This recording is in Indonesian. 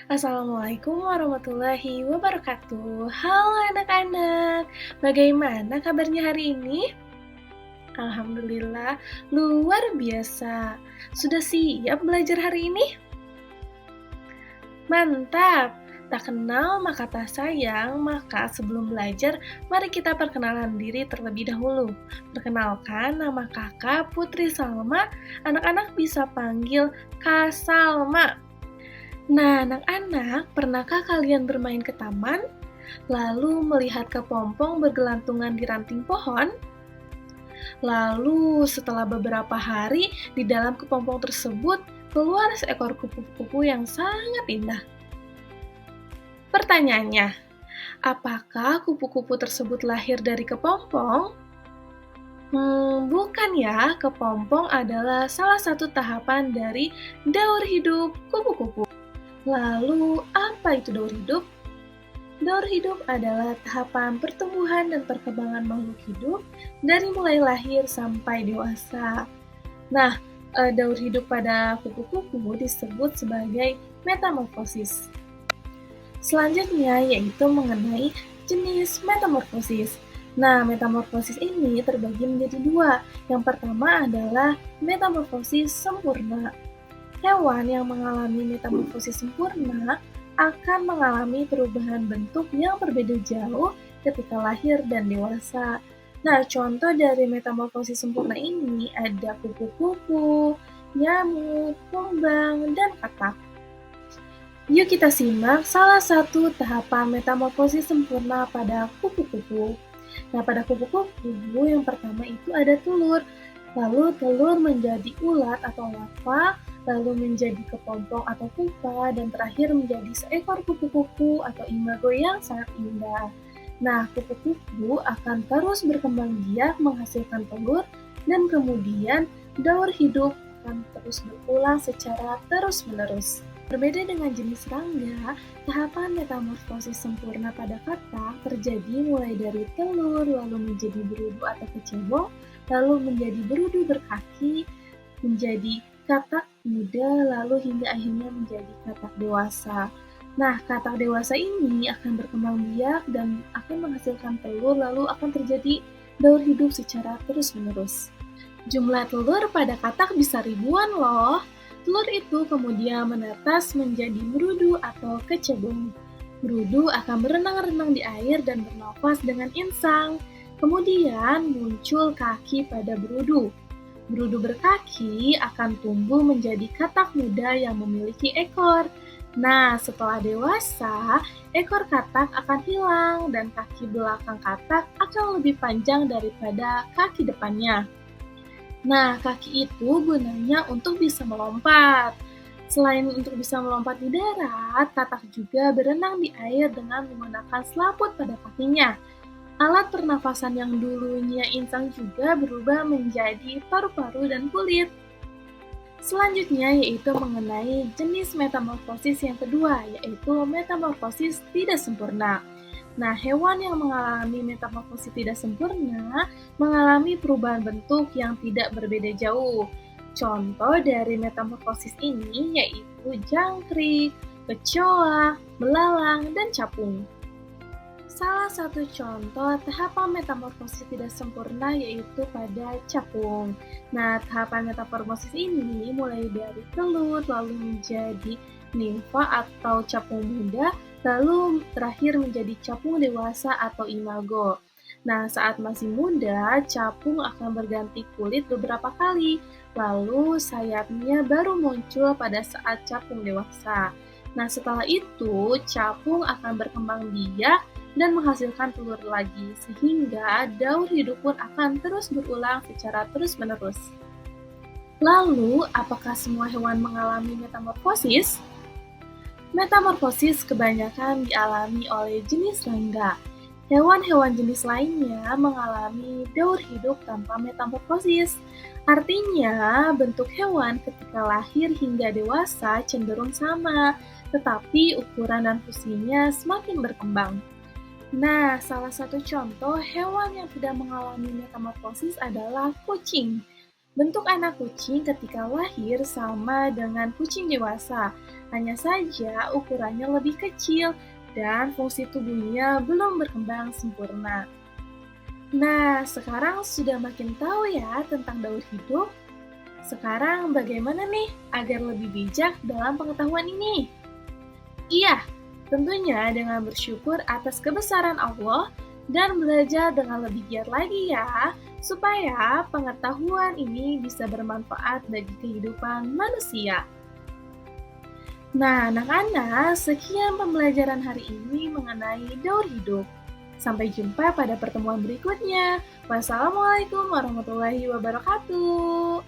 Assalamualaikum warahmatullahi wabarakatuh. Halo anak-anak, bagaimana kabarnya hari ini? Alhamdulillah, luar biasa. Sudah siap belajar hari ini? Mantap! Tak kenal maka tak sayang, maka sebelum belajar, mari kita perkenalan diri terlebih dahulu. Perkenalkan, nama kakak Putri Salma, anak-anak bisa panggil Kak Salma. Nah, anak-anak, pernahkah kalian bermain ke taman, lalu melihat kepompong bergelantungan di ranting pohon? Lalu, setelah beberapa hari, di dalam kepompong tersebut keluar seekor kupu-kupu yang sangat indah. Pertanyaannya, apakah kupu-kupu tersebut lahir dari kepompong? Bukan ya, kepompong adalah salah satu tahapan dari daur hidup kupu-kupu. Lalu, apa itu daur hidup? Daur hidup adalah tahapan pertumbuhan dan perkembangan makhluk hidup dari mulai lahir sampai dewasa. Nah, daur hidup pada kupu-kupu disebut sebagai metamorfosis. Selanjutnya yaitu mengenai jenis metamorfosis. Nah, metamorfosis ini terbagi menjadi dua. Yang pertama adalah metamorfosis sempurna. Hewan yang mengalami metamorfosis sempurna akan mengalami perubahan bentuk yang berbeda jauh ketika lahir dan dewasa. Nah, contoh dari metamorfosis sempurna ini ada kupu-kupu, nyamuk, kumbang, dan katak. Yuk kita simak salah satu tahapan metamorfosis sempurna pada kupu-kupu. Nah, pada kupu-kupu yang pertama itu ada telur. Lalu telur menjadi ulat atau larva, lalu menjadi kepompong atau pupa, dan terakhir menjadi seekor kupu-kupu atau imago yang sangat indah. Nah, kupu-kupu akan terus berkembang biak menghasilkan telur, dan kemudian daur hidup akan terus berulang secara terus-menerus. Berbeda dengan jenis serangga, tahapan metamorfosis sempurna pada katak terjadi mulai dari telur, lalu menjadi berudu atau kecebong, lalu menjadi berudu berkaki, menjadi katak muda, lalu hingga akhirnya menjadi katak dewasa. Nah, katak dewasa ini akan berkembang biak dan akan menghasilkan telur, lalu akan terjadi daur hidup secara terus-menerus. Jumlah telur pada katak bisa ribuan loh. Telur itu kemudian menetas menjadi berudu atau kecebong. Berudu akan berenang-renang di air dan bernafas dengan insang. Kemudian muncul kaki pada berudu. Berudu berkaki akan tumbuh menjadi katak muda yang memiliki ekor. Nah, setelah dewasa, ekor katak akan hilang dan kaki belakang katak akan lebih panjang daripada kaki depannya. Nah, kaki itu gunanya untuk bisa melompat. Selain untuk bisa melompat di darat, katak juga berenang di air dengan menggunakan selaput pada kakinya. Alat pernafasan yang dulunya insang juga berubah menjadi paru-paru dan kulit. Selanjutnya yaitu mengenai jenis metamorfosis yang kedua, yaitu metamorfosis tidak sempurna. Nah, hewan yang mengalami metamorfosis tidak sempurna mengalami perubahan bentuk yang tidak berbeda jauh. Contoh dari metamorfosis ini yaitu jangkrik, kecoa, belalang, dan capung. Salah satu contoh tahapan metamorfosis tidak sempurna yaitu pada capung. Nah, tahapan metamorfosis ini mulai dari telur, lalu menjadi nimfa atau capung muda, lalu terakhir menjadi capung dewasa atau imago. Nah, saat masih muda, capung akan berganti kulit beberapa kali, lalu sayapnya baru muncul pada saat capung dewasa. Nah, setelah itu, capung akan berkembang biak dan menghasilkan telur lagi, sehingga daur hidup pun akan terus berulang secara terus-menerus. Lalu, apakah semua hewan mengalami metamorfosis? Metamorfosis kebanyakan dialami oleh jenis serangga. Hewan-hewan jenis lainnya mengalami daur hidup tanpa metamorfosis. Artinya, bentuk hewan ketika lahir hingga dewasa cenderung sama, tetapi ukuran dan fungsinya semakin berkembang. Nah, salah satu contoh hewan yang tidak mengalami metamorfosis adalah kucing. Bentuk anak kucing ketika lahir sama dengan kucing dewasa, hanya saja ukurannya lebih kecil dan fungsi tubuhnya belum berkembang sempurna. Nah, sekarang sudah makin tahu ya tentang daur hidup. Sekarang bagaimana nih agar lebih bijak dalam pengetahuan ini? Iya, tentunya dengan bersyukur atas kebesaran Allah dan belajar dengan lebih giat lagi ya, supaya pengetahuan ini bisa bermanfaat bagi kehidupan manusia. Nah, anak-anak, sekian pembelajaran hari ini mengenai daur hidup. Sampai jumpa pada pertemuan berikutnya. Wassalamualaikum warahmatullahi wabarakatuh.